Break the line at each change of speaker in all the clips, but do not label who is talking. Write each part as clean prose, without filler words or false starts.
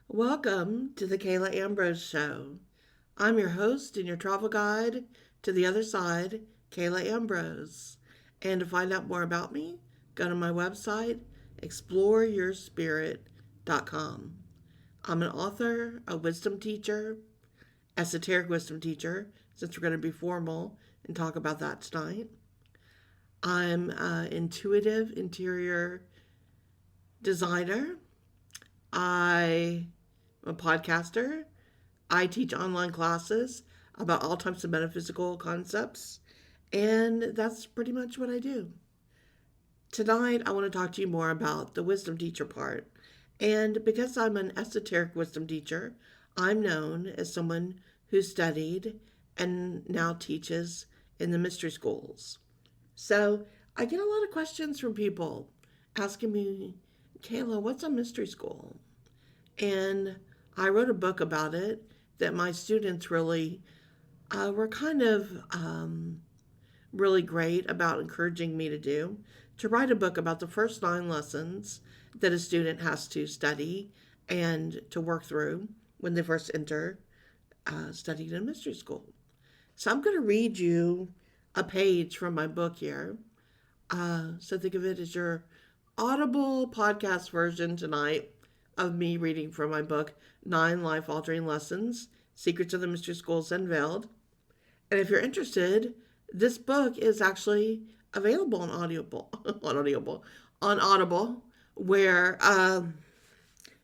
Welcome to the Ambrose Show. I'm your host and your travel guide to the other side, Ambrose. And to find out more about me, go to my website, exploreyourspirit.com. I'm an author, a wisdom teacher, esoteric wisdom teacher, since we're going to be formal and talk about that tonight. I'm an intuitive interior designer. I'm a podcaster. I teach online classes about all types of metaphysical concepts, and that's pretty much what I do. Tonight, I want to talk to you more about the wisdom teacher part. And because I'm an esoteric wisdom teacher, I'm known as someone who studied and now teaches in the mystery schools. So I get a lot of questions from people asking me, Kayla, what's a mystery school? And I wrote a book about it that my students really were kind of really great about encouraging me to write a book about the first 9 lessons that a student has to study and to work through when they first enter studying in mystery school. So I'm going to read you a page from my book here. So think of it as your audible podcast version tonight of me reading from my book, 9 Life-Altering Lessons, Secrets of the Mystery Schools Unveiled. And if you're interested, this book is actually available on Audible, where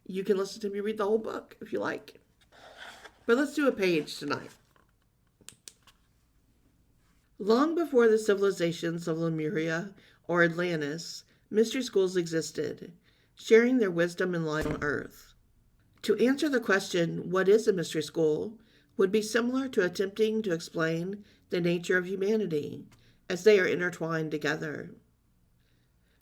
you can listen to me read the whole book if you like. But let's do a page tonight. Long before the civilizations of Lemuria or Atlantis, mystery schools existed, sharing their wisdom and light on Earth. To answer the question, what is a mystery school, would be similar to attempting to explain the nature of humanity, as they are intertwined together.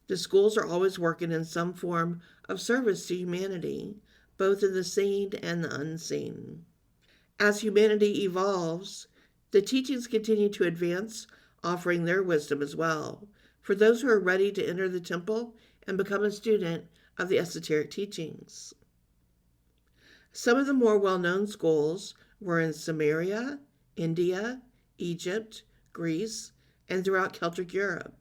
The schools are always working in some form of service to humanity, both in the seen and the unseen. As humanity evolves, the teachings continue to advance, offering their wisdom as well, for those who are ready to enter the temple and become a student of the esoteric teachings. Some of the more well-known schools were in Samaria, India, Egypt, Greece, and throughout Celtic Europe,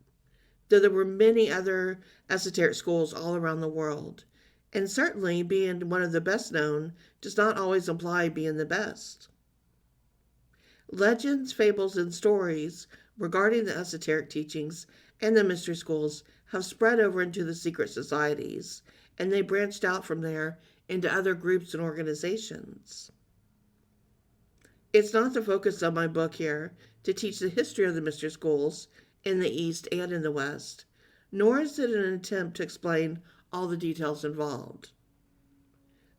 though there were many other esoteric schools all around the world, and certainly being one of the best known does not always imply being the best. Legends, fables, and stories regarding the esoteric teachings and the mystery schools have spread over into the secret societies, and they branched out from there into other groups and organizations. It's not the focus of my book here to teach the history of the mystery schools in the East and in the West, nor is it an attempt to explain all the details involved,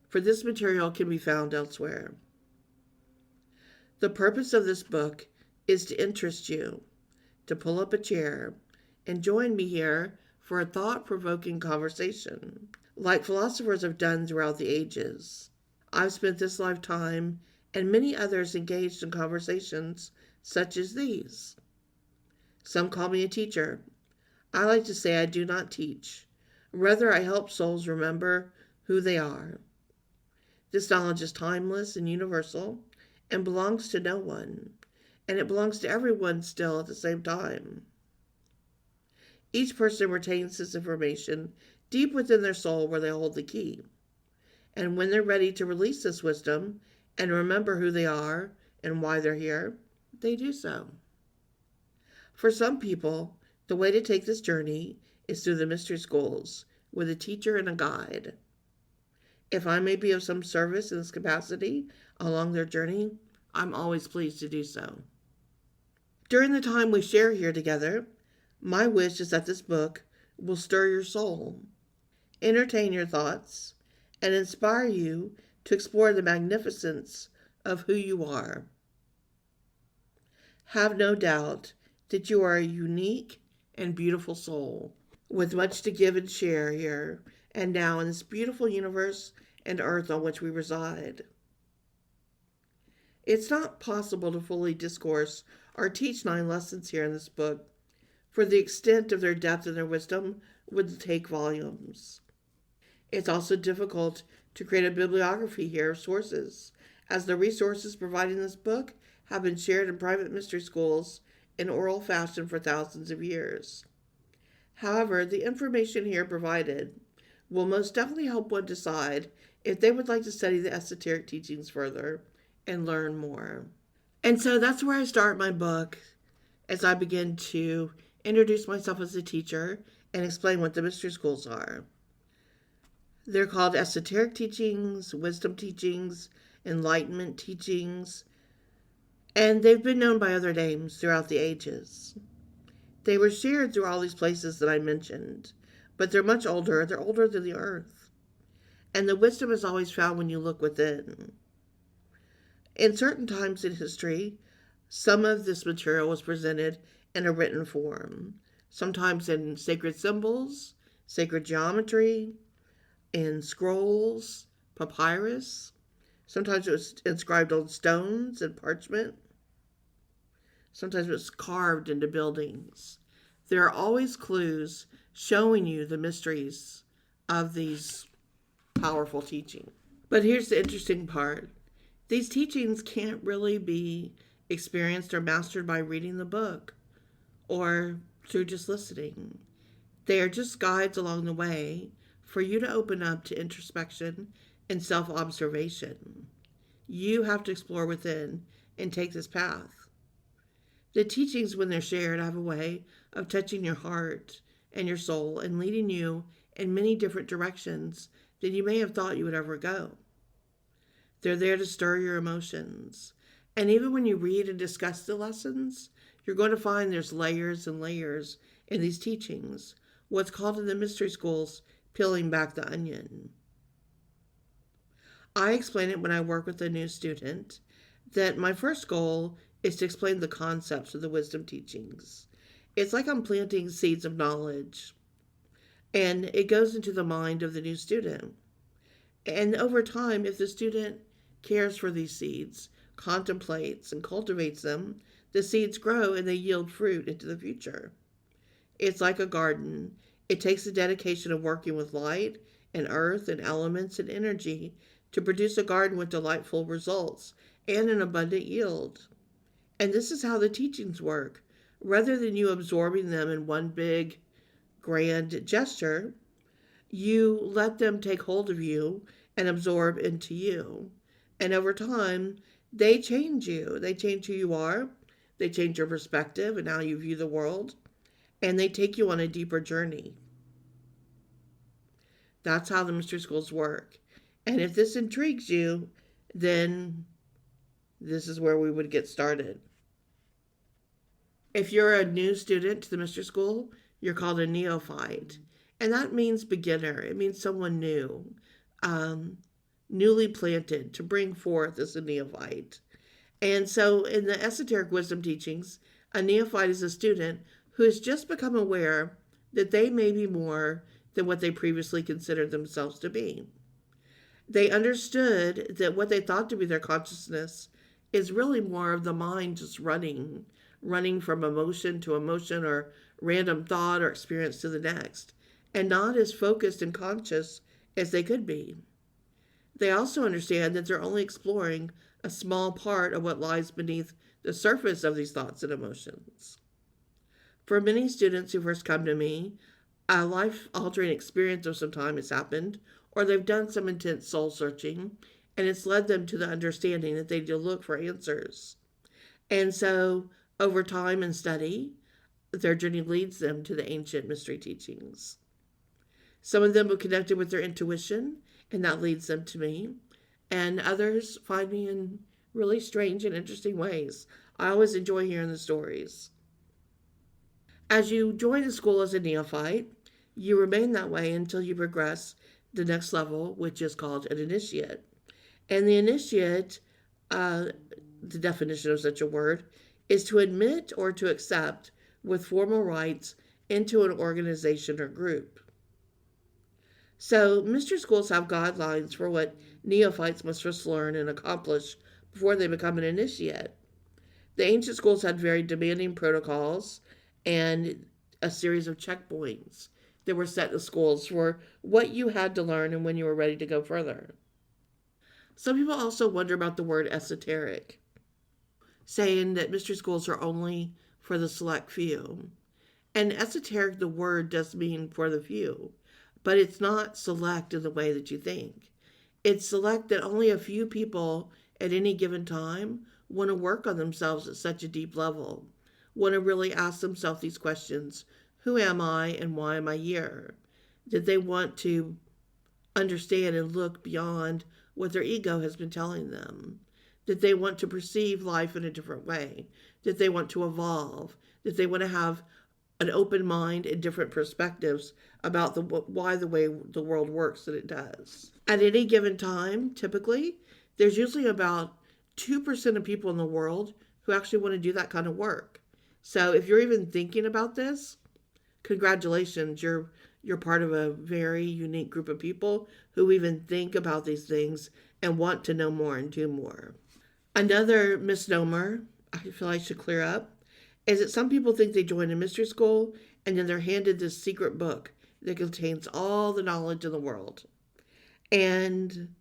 for this material can be found elsewhere. The purpose of this book is to interest you, to pull up a chair, and join me here for a thought-provoking conversation, like philosophers have done throughout the ages. I've spent this lifetime and many others engaged in conversations such as these. Some call me a teacher. I like to say I do not teach. Rather, I help souls remember who they are. This knowledge is timeless and universal and belongs to no one, and it belongs to everyone still at the same time. Each person retains this information deep within their soul where they hold the key. And when they're ready to release this wisdom and remember who they are and why they're here, they do so. For some people, the way to take this journey is through the mystery schools with a teacher and a guide. If I may be of some service in this capacity along their journey, I'm always pleased to do so. During the time we share here together, my wish is that this book will stir your soul, entertain your thoughts, and inspire you to explore the magnificence of who you are. Have no doubt that you are a unique and beautiful soul with much to give and share here and now in this beautiful universe and earth on which we reside. It's not possible to fully discourse or teach 9 lessons here in this book, for the extent of their depth and their wisdom would take volumes. It's also difficult to create a bibliography here of sources, as the resources provided in this book have been shared in private mystery schools in oral fashion for thousands of years. However, the information here provided will most definitely help one decide if they would like to study the esoteric teachings further and learn more. And so that's where I start my book as I begin to introduce myself as a teacher and explain what the mystery schools are. They're called esoteric teachings, wisdom teachings, enlightenment teachings, and they've been known by other names throughout the ages. They were shared through all these places that I mentioned, but they're much older. They're older than the earth. And the wisdom is always found when you look within. In certain times in history, some of this material was presented in a written form, sometimes in sacred symbols, sacred geometry, in scrolls, papyrus. Sometimes it was inscribed on stones and parchment. Sometimes it was carved into buildings. There are always clues showing you the mysteries of these powerful teachings. But here's the interesting part. These teachings can't really be experienced or mastered by reading the book or through just listening. They are just guides along the way for you to open up to introspection and self-observation. You have to explore within and take this path. The teachings, when they're shared, have a way of touching your heart and your soul and leading you in many different directions than you may have thought you would ever go. They're there to stir your emotions. And even when you read and discuss the lessons, you're going to find there's layers and layers in these teachings, what's called in the mystery schools, peeling back the onion. I explain it when I work with a new student that my first goal is to explain the concepts of the wisdom teachings. It's like I'm planting seeds of knowledge, and it goes into the mind of the new student. And over time, if the student cares for these seeds, contemplates and cultivates them, the seeds grow and they yield fruit into the future. It's like a garden. It takes the dedication of working with light and earth and elements and energy to produce a garden with delightful results and an abundant yield. And this is how the teachings work. Rather than you absorbing them in one big, grand gesture, you let them take hold of you and absorb into you. And over time, they change you. They change who you are. They change your perspective and how you view the world. And they take you on a deeper journey. That's how the mystery schools work. And if this intrigues you, then this is where we would get started. If you're a new student to the mystery school, you're called a neophyte. And that means beginner. It means someone new, newly planted, to bring forth as a neophyte. And so in the esoteric wisdom teachings, a neophyte is a student who has just become aware that they may be more than what they previously considered themselves to be. They understood that what they thought to be their consciousness is really more of the mind just running from emotion to emotion or random thought or experience to the next, and not as focused and conscious as they could be. They also understand that they're only exploring a small part of what lies beneath the surface of these thoughts and emotions. For many students who first come to me, a life-altering experience of some time has happened, or they've done some intense soul-searching, and it's led them to the understanding that they need to look for answers. And so, over time and study, their journey leads them to the ancient mystery teachings. Some of them have connected with their intuition, and that leads them to me. And others find me in really strange and interesting ways. I always enjoy hearing the stories. As you join the school as a neophyte, you remain that way until you progress the next level, which is called an initiate. And the initiate, the definition of such a word, is to admit or to accept with formal rights into an organization or group. So mystery schools have guidelines for what neophytes must first learn and accomplish before they become an initiate. The ancient schools had very demanding protocols and a series of checkpoints that were set in schools for what you had to learn and when you were ready to go further. Some people also wonder about the word esoteric, saying that mystery schools are only for the select few. And esoteric, the word does mean for the few, but it's not select in the way that you think. It's select that only a few people at any given time want to work on themselves at such a deep level, want to really ask themselves these questions: who am I and why am I here? Did they want to understand and look beyond what their ego has been telling them? Did they want to perceive life in a different way? Did they want to evolve? Did they want to have an open mind and different perspectives about why the way the world works that it does? At any given time, typically, there's usually about 2% of people in the world who actually want to do that kind of work. So if you're even thinking about this, congratulations, you're part of a very unique group of people who even think about these things and want to know more and do more. Another misnomer I feel I should clear up is that some people think they join a mystery school and then they're handed this secret book that contains all the knowledge in the world. And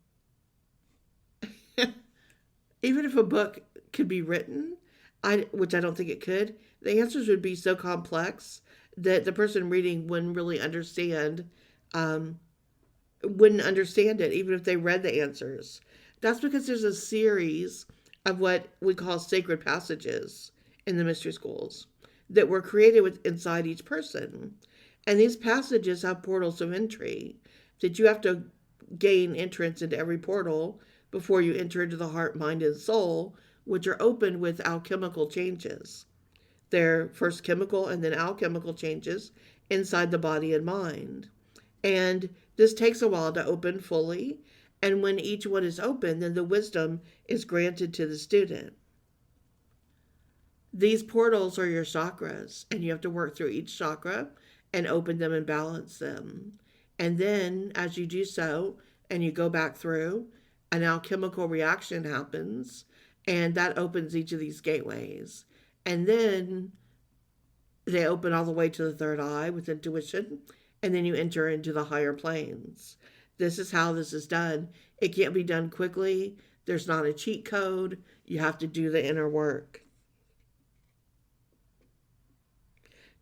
even if a book could be written, which I don't think it could, the answers would be so complex that the person reading wouldn't really um, understand it, even if they read the answers. That's because there's a series of what we call sacred passages in the mystery schools that were created inside each person. And these passages have portals of entry that you have to gain entrance into every portal before you enter into the heart, mind, and soul, which are opened with alchemical changes. They're first chemical and then alchemical changes inside the body and mind. And this takes a while to open fully. And when each one is open, then the wisdom is granted to the student. These portals are your chakras, and you have to work through each chakra and open them and balance them. And then, as you do so, and you go back through, an alchemical reaction happens, and that opens each of these gateways. And then they open all the way to the third eye with intuition, and then you enter into the higher planes. This is how this is done. It can't be done quickly. There's not a cheat code. You have to do the inner work.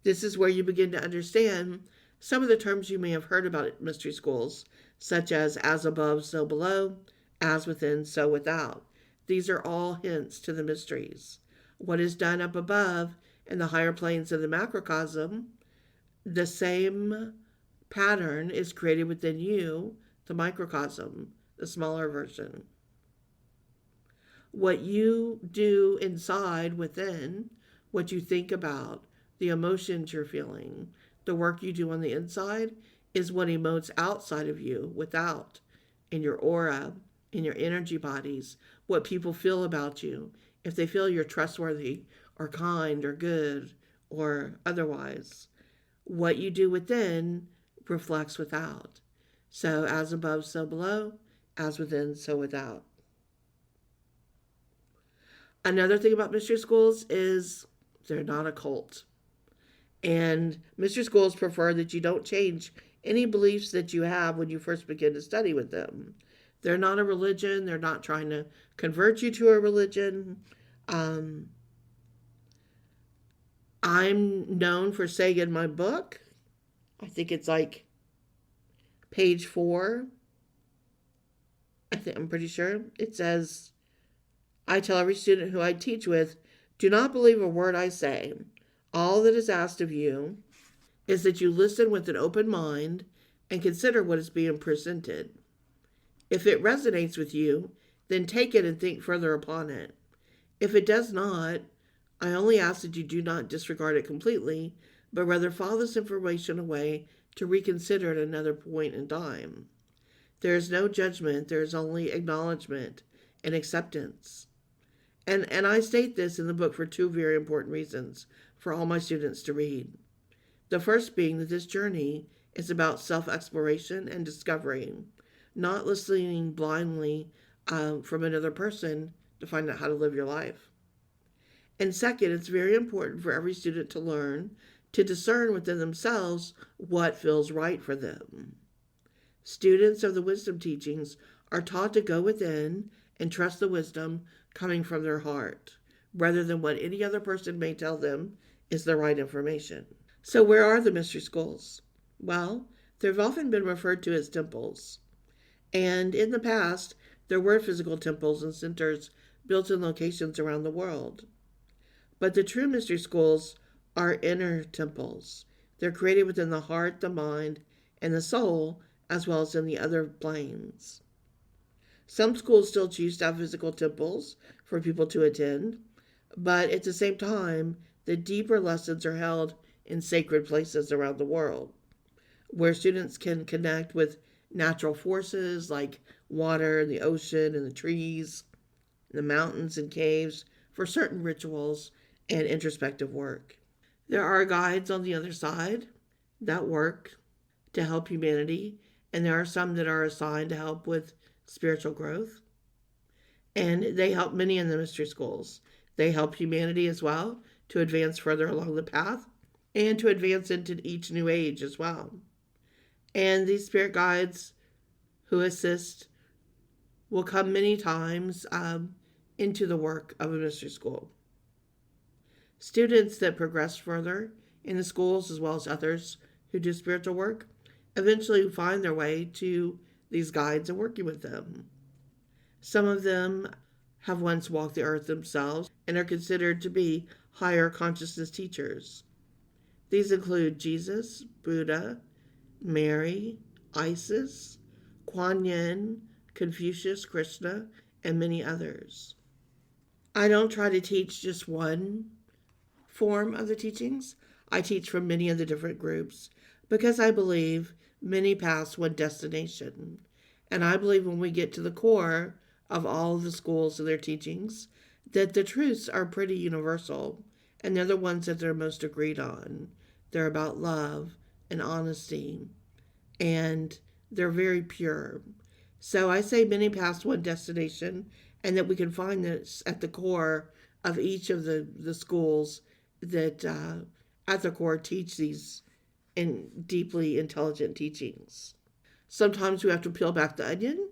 This is where you begin to understand some of the terms you may have heard about mystery schools, such as above, so below, as within, so without. These are all hints to the mysteries. What is done up above in the higher planes of the macrocosm, the same pattern is created within you, the microcosm, the smaller version. What you do inside within, what you think about, the emotions you're feeling, the work you do on the inside is what emotes outside of you, without, in your aura, in your energy bodies, what people feel about you, if they feel you're trustworthy or kind or good or otherwise. What you do within reflects without. So as above, so below, as within, so without. Another thing about mystery schools is they're not a cult. And mystery schools prefer that you don't change any beliefs that you have when you first begin to study with them. They're not a religion. They're not trying to convert you to a religion. I'm known for saying in my book, I think it's like page 4, I'm pretty sure, it says, I tell every student who I teach with, do not believe a word I say. All that is asked of you is that you listen with an open mind and consider what is being presented. If it resonates with you, then take it and think further upon it. If it does not, I only ask that you do not disregard it completely, but rather file this information away to reconsider at another point in time. There is no judgment, there is only acknowledgement and acceptance. And I state this in the book for 2 very important reasons for all my students to read. The first being that this journey is about self-exploration and discovery, not listening blindly from another person to find out how to live your life. And second, it's very important for every student to learn to discern within themselves what feels right for them. Students of the wisdom teachings are taught to go within and trust the wisdom coming from their heart, rather than what any other person may tell them is the right information. So, where are the mystery schools? Well, they've often been referred to as temples. And in the past, there were physical temples and centers built in locations around the world. But the true mystery schools are inner temples. They're created within the heart, the mind, and the soul, as well as in the other planes. Some schools still choose to have physical temples for people to attend, but at the same time, the deeper lessons are held in sacred places around the world, where students can connect with natural forces like water and the ocean and the trees, the mountains and caves for certain rituals and introspective work. There are guides on the other side that work to help humanity, and there are some that are assigned to help with spiritual growth. And they help many in the mystery schools. They help humanity as well to advance further along the path and to advance into each new age as well. And these spirit guides who assist will come many times into the work of a mystery school. Students that progress further in the schools, as well as others who do spiritual work, eventually find their way to these guides and working with them. Some of them have once walked the earth themselves and are considered to be higher consciousness teachers. These include Jesus, Buddha, Mary, Isis, Kuan Yin, Confucius, Krishna, and many others. I don't try to teach just one form of the teachings. I teach from many of the different groups because I believe many paths, one destination. And I believe when we get to the core of all of the schools and their teachings, that the truths are pretty universal, and they're the ones that they're most agreed on. They're about love and honesty, and they're very pure. So I say many paths, one destination, and that we can find this at the core of each of the schools that at the core teach these deeply intelligent teachings. Sometimes we have to peel back the onion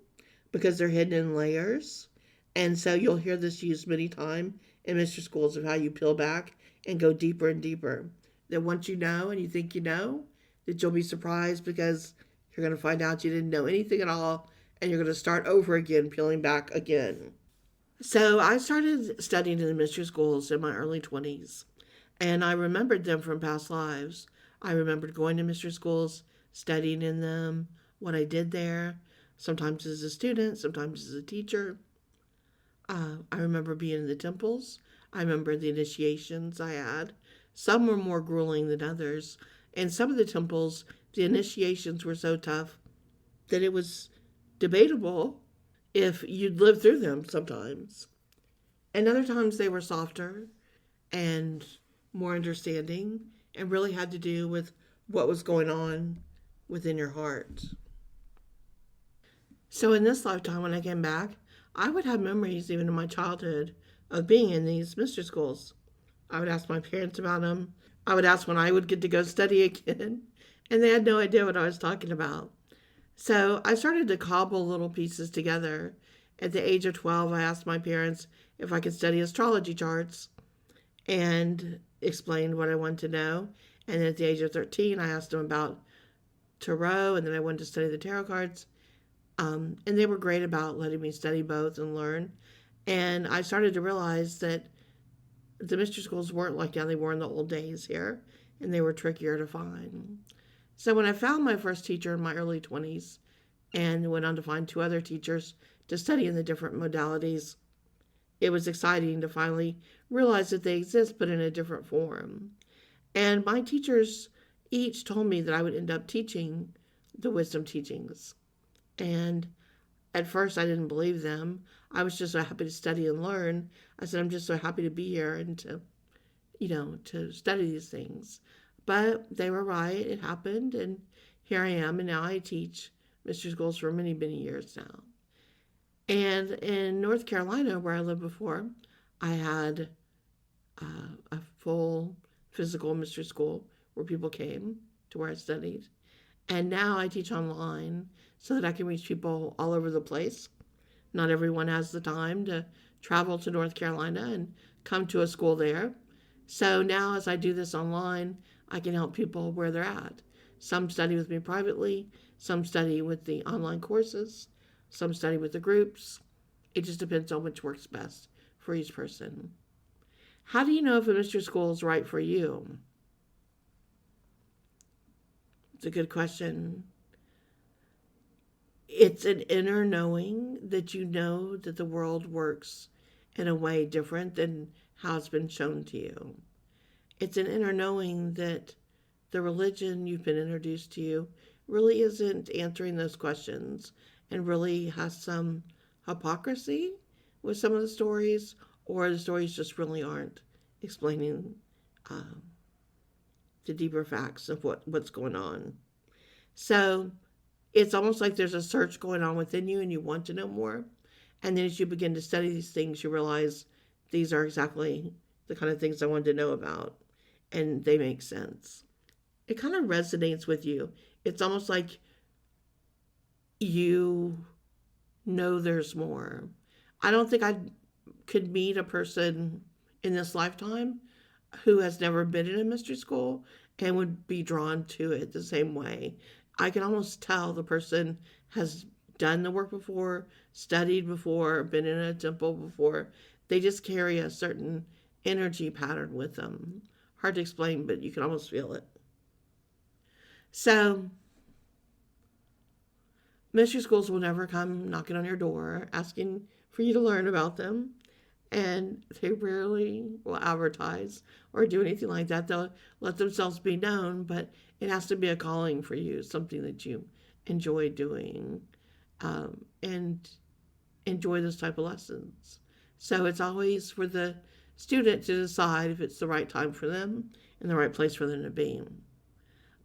because they're hidden in layers. And so you'll hear this used many times in mystery schools of how you peel back and go deeper and deeper. That once you know and you think you know, that you'll be surprised because you're going to find out you didn't know anything at all, and you're going to start over again, peeling back again. So I started studying in the mystery schools in my early 20s, and I remembered them from past lives. I remembered going to mystery schools, studying in them, what I did there, sometimes as a student, sometimes as a teacher. I remember being in the temples. I remember the initiations I had. Some were more grueling than others. And some of the temples, the initiations were so tough that it was debatable if you'd live through them sometimes. And other times they were softer and more understanding and really had to do with what was going on within your heart. So in this lifetime, when I came back, I would have memories even in my childhood of being in these mystery schools. I would ask my parents about them. I would ask when I would get to go study again, and they had no idea what I was talking about. So I started to cobble little pieces together. At the age of 12, I asked my parents if I could study astrology charts and explained what I wanted to know. And then at the age of 13, I asked them about tarot, and then I wanted to study the tarot cards. And they were great about letting me study both and learn. And I started to realize that the mystery schools weren't like how they were in the old days here, and they were trickier to find. So when I found my first teacher in my early 20s and went on to find two other teachers to study in the different modalities, it was exciting to finally realize that they exist, but in a different form. And my teachers each told me that I would end up teaching the wisdom teachings. And at first I didn't believe them. I was just so happy to study and learn. I said, I'm just so happy to be here and to study these things. But they were right. It happened. And here I am. And now I teach mystery schools for many, many years now. And in North Carolina, where I lived before, I had a full physical mystery school where people came to where I studied. And now I teach online so that I can reach people all over the place. Not everyone has the time to travel to North Carolina and come to a school there. So now, as I do this online, I can help people where they're at. Some study with me privately, some study with the online courses, some study with the groups. It just depends on which works best for each person. How do you know if a mystery school is right for you? It's a good question. It's an inner knowing that you know that the world works in a way different than how it's been shown to you. It's an inner knowing that the religion you've been introduced to really isn't answering those questions and really has some hypocrisy with some of the stories, or the stories just really aren't explaining um, the deeper facts of what's going on. So it's almost like there's a search going on within you and you want to know more. And then as you begin to study these things, you realize these are exactly the kind of things I wanted to know about, and they make sense. It kind of resonates with you. It's almost like you know there's more. I don't think I could meet a person in this lifetime who has never been in a mystery school and would be drawn to it the same way. I can almost tell the person has done the work before, studied before, been in a temple before. They just carry a certain energy pattern with them. Hard to explain, but you can almost feel it. So, mystery schools will never come knocking on your door asking for you to learn about them, and they rarely will advertise or do anything like that. They'll let themselves be known, but it has to be a calling for you, something that you enjoy doing, and enjoy those type of lessons. So it's always for the student to decide if it's the right time for them and the right place for them to be.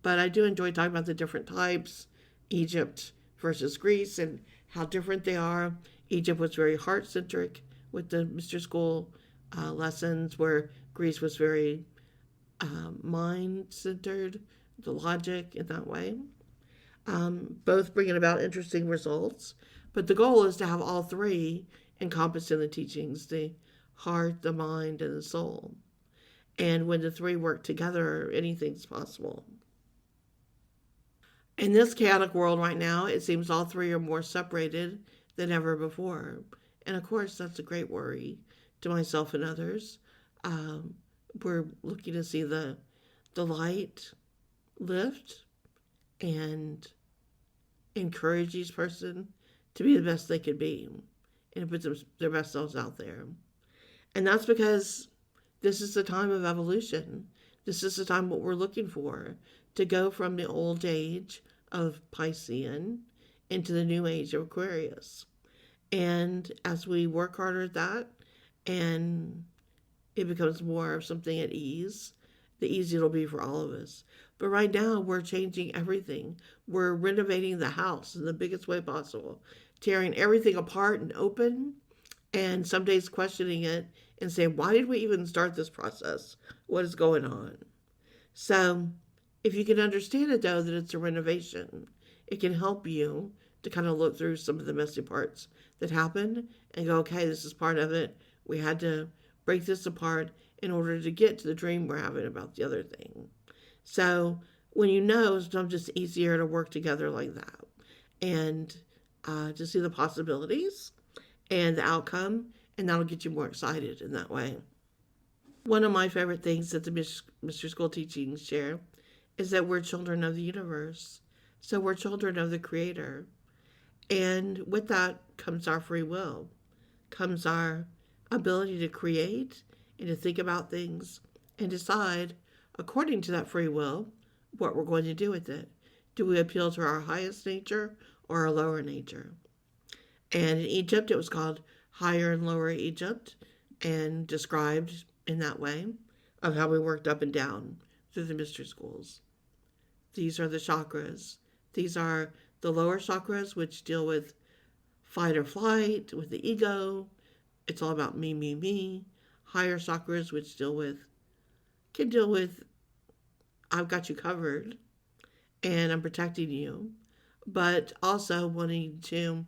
But I do enjoy talking about the different types, Egypt versus Greece, and how different they are. Egypt was very heart centric with the Mr. School lessons, where Greece was very mind centered, the logic in that way. Both bringing about interesting results. But the goal is to have all three encompassed in the teachings: the heart, the mind, and the soul. And when the three work together, anything's possible. In this chaotic world right now, it seems all three are more separated than ever before. And of course, that's a great worry to myself and others. Um, we're looking to see the light lift and encourage each person to be the best they could be and put their best selves out there. And that's because this is the time of evolution. This is the time what we're looking for, to go from the old age of Piscean into the new age of Aquarius. And as we work harder at that, and it becomes more of something at ease, the easier it'll be for all of us. But right now, we're changing everything. We're renovating the house in the biggest way possible, tearing everything apart and open, and some days questioning it and saying, why did we even start this process? What is going on? So, if you can understand it, though, that it's a renovation, it can help you to kind of look through some of the messy parts that happened and go, okay, this is part of it. We had to break this apart in order to get to the dream we're having about the other thing. So when you know, it's just easier to work together like that and to see the possibilities and the outcome, and that'll get you more excited in that way. One of my favorite things that the Mr. School teachings share is that we're children of the universe. So we're children of the Creator. And with that comes our free will, comes our ability to create and to think about things and decide, according to that free will, what we're going to do with it. Do we appeal to our highest nature or our lower nature? And in Egypt, it was called Higher and Lower Egypt, and described in that way of how we worked up and down through the mystery schools. These are the chakras. These are the lower chakras, which deal with fight or flight, with the ego. It's all about me, me, me. Higher chakras, which can deal with, I've got you covered and I'm protecting you, but also wanting to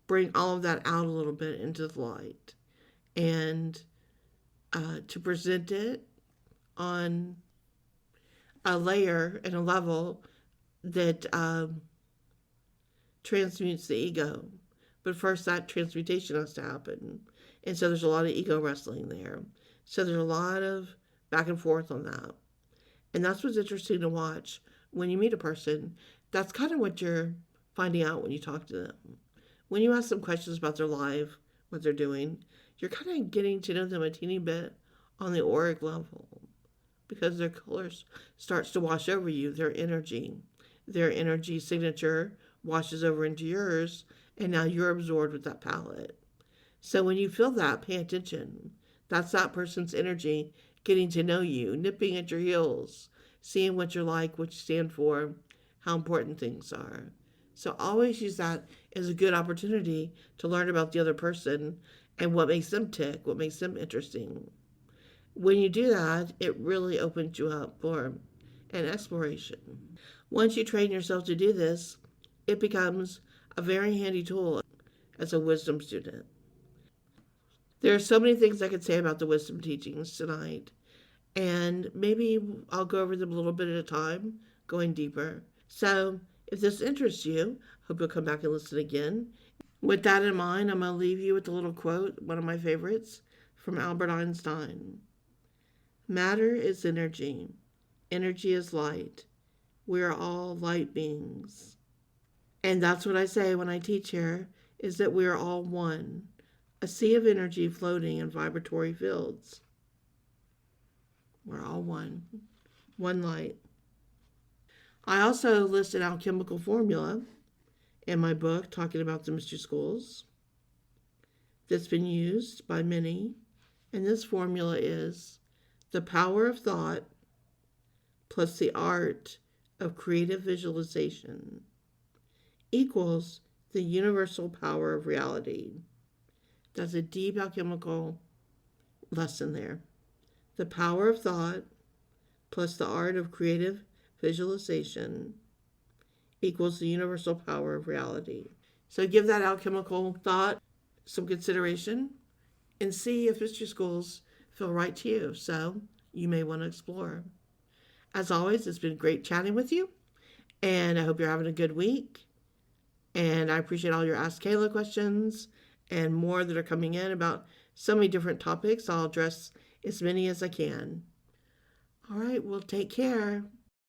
bring all of that out a little bit into the light and to present it on a layer and a level that transmutes the ego. But first, that transmutation has to happen. And so there's a lot of ego wrestling there. So there's a lot of back and forth on that. And that's what's interesting to watch when you meet a person. That's kind of what you're finding out when you talk to them. When you ask them questions about their life, what they're doing, you're kind of getting to know them a teeny bit on the auric level because their colors starts to wash over you, their energy signature washes over into yours, and now you're absorbed with that palette. So when you feel that, pay attention. That's that person's energy getting to know you, nipping at your heels, seeing what you're like, what you stand for, how important things are. So always use that as a good opportunity to learn about the other person and what makes them tick, what makes them interesting. When you do that, it really opens you up for an exploration. Once you train yourself to do this, it becomes a very handy tool as a wisdom student. There are so many things I could say about the wisdom teachings tonight, and maybe I'll go over them a little bit at a time, going deeper. So if this interests you, hope you'll come back and listen again. With that in mind, I'm going to leave you with a little quote, one of my favorites, from Albert Einstein. Matter is energy. Energy is light. We are all light beings. And that's what I say when I teach here, is that we are all one, a sea of energy floating in vibratory fields. We're all one light. I also list an alchemical formula in my book talking about the mystery schools that's been used by many. And this formula is the power of thought plus the art of creative visualization equals the universal power of reality. That's a deep alchemical lesson there. The power of thought plus the art of creative visualization equals the universal power of reality. So give that alchemical thought some consideration and see if mystery schools feel right to you. So you may want to explore. As always, it's been great chatting with you, and I hope you're having a good week. And I appreciate all your Ask Kayla questions and more that are coming in about so many different topics. I'll address as many as I can. All right, well, take care.